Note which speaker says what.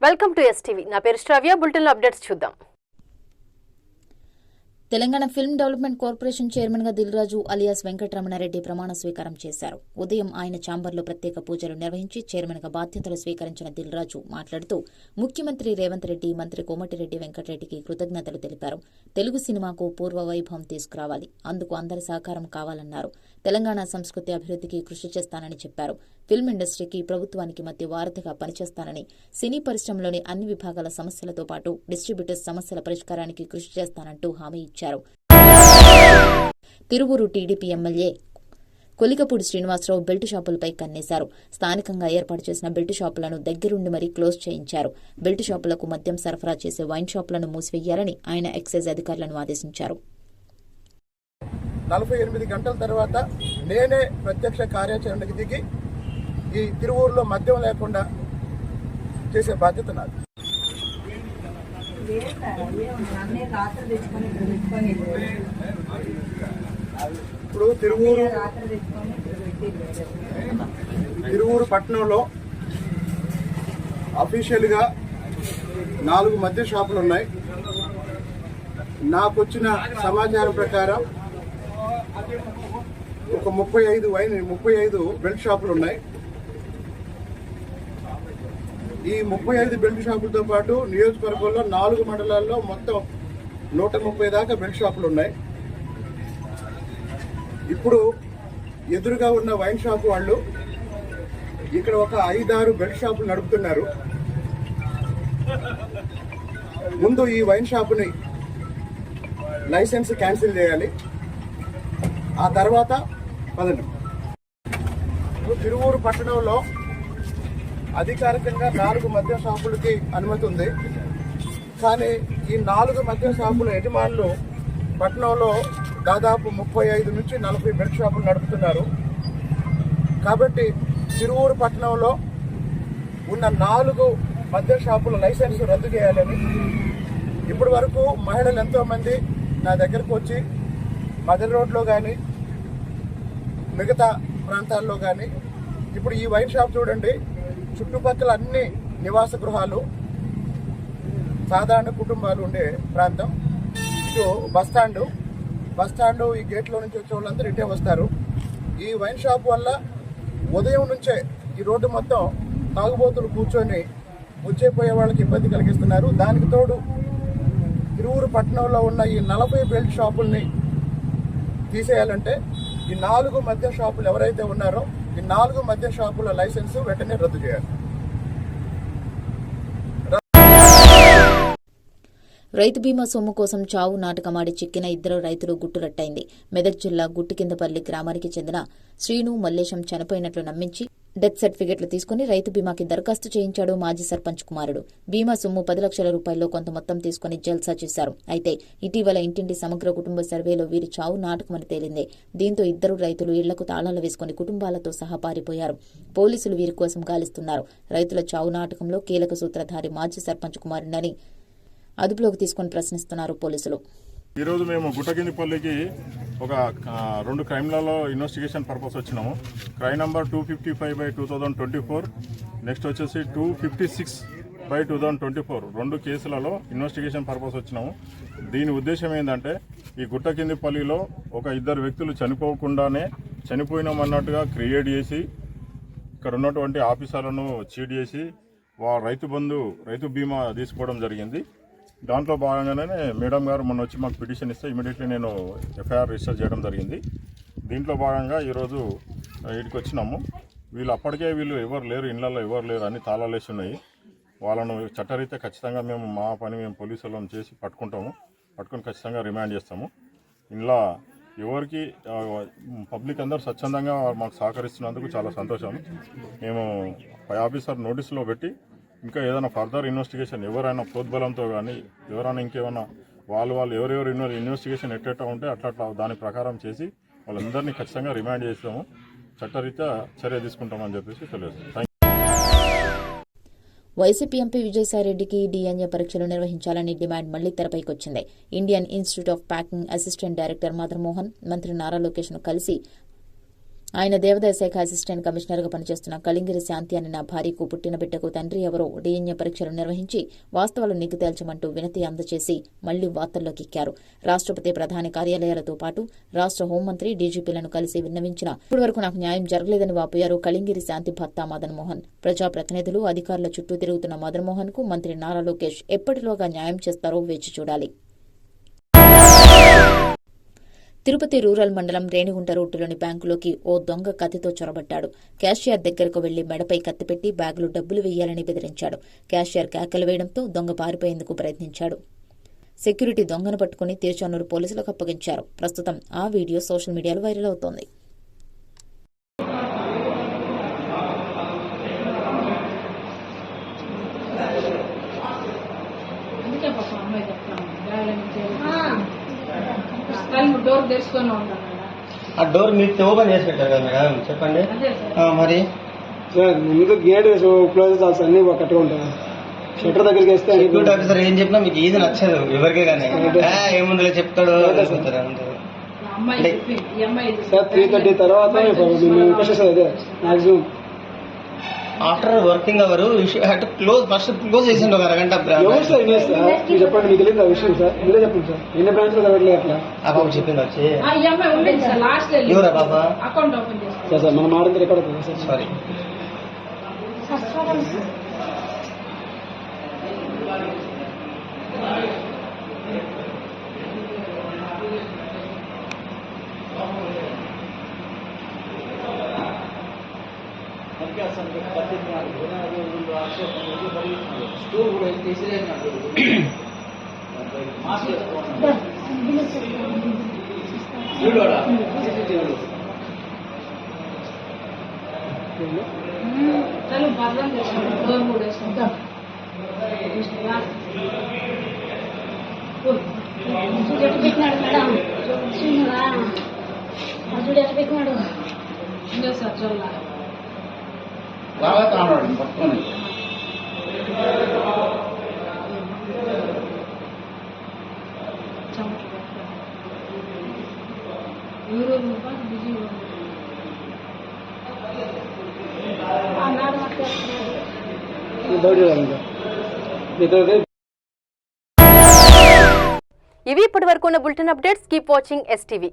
Speaker 1: Welcome to STV. నా పేరు శ్రావ్య. Bulletin updates చూద్దాం.
Speaker 2: Telangana film development corporation chairman గా దిల్రాజు అలియాస్ వెంకటరమణారెడ్డి ప్రమాణ స్వీకారం చేశారు. ఉదయం ఆయన ఛాంబర్లో ప్రత్యేక పూజలు నిర్వహించి చైర్మన్ గా బాధ్యతలు స్వీకరించిన దిల్రాజు మాట్లాడుతూ ముఖ్యమంత్రి రేవంత్ రెడ్డి, మంత్రి కోమటిరెడ్డి వెంకటరెడ్డికి కృతజ్ఞతలు తెలిపారు. తెలుగు సినిమాకు పూర్వ వైభవం తీసుకురావాలి, అందుకు అందరి సహకారం కావాలన్నారు. తెలంగాణ సంస్కృతి అభివృద్ధికి కృషి చేస్తానని చెప్పారు. ఫిల్మ్ ఇండస్ట్రీకి, ప్రభుత్వానికి మధ్య వారధిగా పనిచేస్తానని, సినీ పరిశ్రమలోని అన్ని విభాగాల సమస్యలతో పాటు డిస్ట్రిబ్యూటర్స్ సమస్యల పరిష్కారానికి కృషి చేస్తానంటూ హామీ ఇచ్చారు. Tiruvuru TDP MLA Kolikapudi Srinivasa Rao belt షాపులపై కన్నేశారు. స్థానికంగా ఏర్పాటు చేసిన బెల్ట్ షాపులను దగ్గరుండి మరీ క్లోజ్ చేయించారు. బెల్ట్ షాపులకు మద్యం సరఫరా చేసే వైన్ షాపులను మూసివేయాలని ఆయన ఎక్సైజ్ అధికారులను ఆదేశించారు.
Speaker 3: 48 గంటల తర్వాత నేనే ప్రత్యక్ష కార్యాచరణకు దిగి ఈ తిరువూరులో మద్యం లేకుండా చేసే బాధ్యత నాది. ఇప్పుడు తిరువూరు పట్టణంలో అఫీషియల్గా 4 మద్య షాపులు ఉన్నాయి. నాకు వచ్చిన సమాచారం ప్రకారం ఒక 35 బెల్ట్ షాపులు ఉన్నాయి. ఈ 35 బెల్ట్ షాపులతో పాటు నియోజకవర్గంలో 4 మండలాల్లో మొత్తం 130 దాకా బెల్ట్ షాపులు ఉన్నాయి. ఇప్పుడు ఎదురుగా ఉన్న వైన్ షాప్ వాళ్ళు ఇక్కడ ఒక 5-6 బెల్ట్ షాపులు నడుపుతున్నారు. ముందు ఈ వైన్ షాపుని లైసెన్స్ క్యాన్సిల్ చేయాలి. ఆ తర్వాత పదండి. తిరువూరు పట్టణంలో అధికారికంగా 4 మద్య షాపులకి అనుమతి ఉంది. కానీ ఈ 4 మద్య షాపుల యజమానులు పట్టణంలో దాదాపు 35 నుంచి 40 బెల్ట్ షాపులు నడుపుతున్నారు. కాబట్టి తిరువూరు పట్టణంలో ఉన్న 4 మద్య షాపుల లైసెన్స్ రద్దు చేయాలని ఇప్పటి వరకు మహిళలు ఎంతోమంది నా దగ్గరకు వచ్చి మదర్ రోడ్లో కానీ మిగతా ప్రాంతాల్లో కానీ, ఇప్పుడు ఈ వైన్ షాప్ చూడండి, చుట్టుపక్కల అన్ని నివాస గృహాలు, సాధారణ కుటుంబాలు ఉండే ప్రాంతం. ఇటు బస్టాండ్ ఈ గేట్లో నుంచి వచ్చే వాళ్ళందరూ ఇటే వస్తారు. ఈ వైన్ షాప్ వల్ల ఉదయం నుంచే ఈ రోడ్డు మొత్తం తాగుబోతులు కూర్చొని వచ్చేపోయే వాళ్ళకి ఇబ్బంది కలిగిస్తున్నారు. దానికి తోడు తిరువూరు పట్టణంలో ఉన్న ఈ 40 బెల్ట్ షాపుల్ని తీసేయాలంటే ఈ 4 మద్య షాపులు ఎవరైతే ఉన్నారో ఈ 4 మద్య షాపుల లైసెన్స్ వెంటనే రద్దు చేయాలి.
Speaker 2: రైతు బీమా సొమ్ము కోసం చావు నాటకమాడి చిక్కిన 2 రైతులు గుట్టురట్టయింది. మెదక్ జిల్లా గుట్టికిందపల్లి గ్రామానికి చెందిన శ్రీను, మల్లేశం చనిపోయినట్లు నమ్మించి డెత్ సర్టిఫికెట్లు తీసుకుని రైతు బీమాకి దరఖాస్తు చేయించాడు మాజీ సర్పంచ్ కుమారుడు. బీమా సొమ్ము 10 లక్షల రూపాయల్లో కొంత మొత్తం తీసుకుని జల్సా చేశారు. అయితే ఇటీవల ఇంటింటి సమగ్ర కుటుంబ సర్వేలో వీరి చావు నాటకమని తేలింది. దీంతో 2 రైతులు ఇళ్లకు తాళాలు వేసుకుని కుటుంబాలతో సహా పారిపోయారు. పోలీసులు వీరి కోసం గాలిస్తున్నారు. రైతుల చావు నాటకంలో కీలక సూత్రధారి మాజీ సర్పంచ్ కుమారుడని అదుపులోకి తీసుకుని ప్రశ్నిస్తున్నారు పోలీసులు.
Speaker 4: ఈరోజు మేము గుట్టకిందిపల్లికి ఒక 2 క్రైమ్లలో ఇన్వెస్టిగేషన్ పర్పస్ వచ్చినాము. క్రైమ్ నంబర్ 255/2024, నెక్స్ట్ వచ్చేసి 256/2024, 2 కేసులలో ఇన్వెస్టిగేషన్ పర్పస్ వచ్చినాము. దీని ఉద్దేశం ఏంటంటే ఈ గుట్టకిందిపల్లిలో ఒక 2 వ్యక్తులు చనిపోకుండానే చనిపోయినామన్నట్టుగా క్రియేట్ చేసి ఇక్కడ ఉన్నటువంటి ఆఫీసర్లను చీట్ చేసి రైతు బీమా తీసుకోవడం జరిగింది. దాంట్లో భాగంగానే మేడం గారు మొన్న వచ్చి మాకు పిటిషన్ ఇస్తే ఇమీడియట్లీ నేను ఎఫ్ఐఆర్ రిజిస్టర్ చేయడం జరిగింది. దీంట్లో భాగంగా ఈరోజు ఇక్కడికి వచ్చినాము. అప్పటికే ఎవరు లేరు, ఇళ్లలో ఎవరు లేరు, అన్ని తాళాలు వేసి ఉన్నాయి. వాళ్ళను చట్టరీత్యా ఖచ్చితంగా మా పని మేము పోలీసులను చేసి పట్టుకొని ఖచ్చితంగా రిమాండ్ చేస్తాము. ఇంట్లో ఎవరికి పబ్లిక్ అందరూ స్వచ్ఛందంగా మాకు సహకరిస్తున్నందుకు చాలా సంతోషం. మేము పై ఆఫీసర్ నోటీసులో పెట్టి ఇంకా ఏదైనా ఫర్దర్ ఇన్వెస్టిగేషన్ ఎవరైనా ప్రోద్బలంతో కానీ ఎవరైనా ఇంకేమైనా వాళ్ళు ఎవరెవరు ఇన్వెస్టిగేషన్ ఎట్లా ఉంటే అట్లా దాని ప్రకారం చేసి వాళ్ళందరినీ ఖచ్చితంగా రిమాండ్ చేస్తాము, చట్టరీత్యా చర్య తీసుకుంటామని చెప్పేసి తెలియజేస్తాం.
Speaker 2: వైసీపీ ఎంపీ విజయసాయిరెడ్డికి డిఎన్ఏ పరీక్షలు నిర్వహించాలని డిమాండ్ మళ్లీ తెరపైకొచ్చింది. Indian Institute of packing assistant director Madan Mohan మంత్రి నారా లోకేష్ను కలిసి ఆయన దేవాదాయ శాఖ అసిస్టెంట్ కమిషనర్గా పనిచేస్తున్న కలింగిరి శాంతి అనే నా భార్యకు పుట్టిన బిడ్డకు తండ్రి ఎవరో డిఎన్ఏ పరీక్షలు నిర్వహించి వాస్తవాలు నిగ్గు తేల్చమంటూ వినతి అందజేసి మళ్లీ వార్తల్లోకి ఎక్కారు. రాష్ట్రపతి ప్రధాని కార్యాలయాలతో పాటు రాష్ట్ర హోంమంత్రి డీజీపీలను కలిసి విన్నవించిన ఇప్పటివరకు నాకు న్యాయం జరగలేదని వాపోయారు కలింగిరి శాంతి భర్త మదన్ మోహన్. ప్రజాప్రతినిధులు అధికారుల చుట్టూ తిరుగుతున్న మదన్ మోహన్ కు మంత్రి నారా లోకేష్ ఎప్పటిలోగా న్యాయం చేస్తారో వేచి చూడాలి. తిరుపతి రూరల్ మండలం రేణిగుంట రోడ్డులోని బ్యాంకులోకి ఓ దొంగ కత్తితో చొరబడ్డాడు. క్యాషియర్ దగ్గరకు వెళ్లి మెడపై కత్తిపెట్టి బ్యాగులో డబ్బులు వేయాలని బెదిరించాడు. క్యాషియర్ కేకలు వేయడంతో దొంగ పారిపోయేందుకు ప్రయత్నించాడు. సెక్యూరిటీ దొంగను పట్టుకుని తిరుచానూరు పోలీసులకు అప్పగించారు. ప్రస్తుతం ఆ వీడియో సోషల్ మీడియాలో వైరల్ అవుతోంది.
Speaker 5: డోర్ తెరుచుకొని ఉంటాను.
Speaker 6: ఆ డోర్ మీరు ఓపెన్ చేసి పెట్టారు కదా మేడం, చెప్పండి. మరి
Speaker 7: ముందు గేట్ క్లోజ్ అన్ని కట్టుగా ఉంటాయి. షట్టర్ దగ్గరికి వేస్తే
Speaker 6: సెక్యూరిటీ ఆఫీసర్ ఏం చెప్పినా మీకు ఈజీ నచ్చదు ఎవరికే కానీ. ఏముందో చెప్తాడు.
Speaker 7: సార్ 3:30 తర్వాత అదే maximum
Speaker 6: after working hour close first close చేసిండు ఒక అరగంట.
Speaker 7: ఎవరు సార్ ఇదే సార్ మీరు చెప్పండి, మీకు తెలియదు ఆ విషయం సార్, మీరే చెప్పండి సార్. ఎన్ని బ్రాంచ్లో చదవట్లేదు అట్లా.
Speaker 6: ఆ బాబు చెప్పింది వచ్చి
Speaker 5: ఎవరా
Speaker 6: బాబా
Speaker 5: అకౌంట్ ఓపెన్ చేస్తాను
Speaker 7: సార్ సార్ మనం మాడింది రికార్డ్ అవుతుంది సార్.
Speaker 6: సారీ.
Speaker 5: చలు భద్రం చేస్తాను. డోర్ కూడా వేసుకుంటాం.
Speaker 8: పెట్టినాడు మేడం అర్జుడు ఎట్లా పెట్టినాడు
Speaker 5: ఇంకో సార్ చల్లా
Speaker 3: బాగా తాన్నాడు పట్టుకొని.
Speaker 5: ఊరు బిజీ
Speaker 8: ఆనాడు మాకు
Speaker 1: ఇవి ఇప్పటి వరకు ఉన్న bulletin updates. Keep watching STV.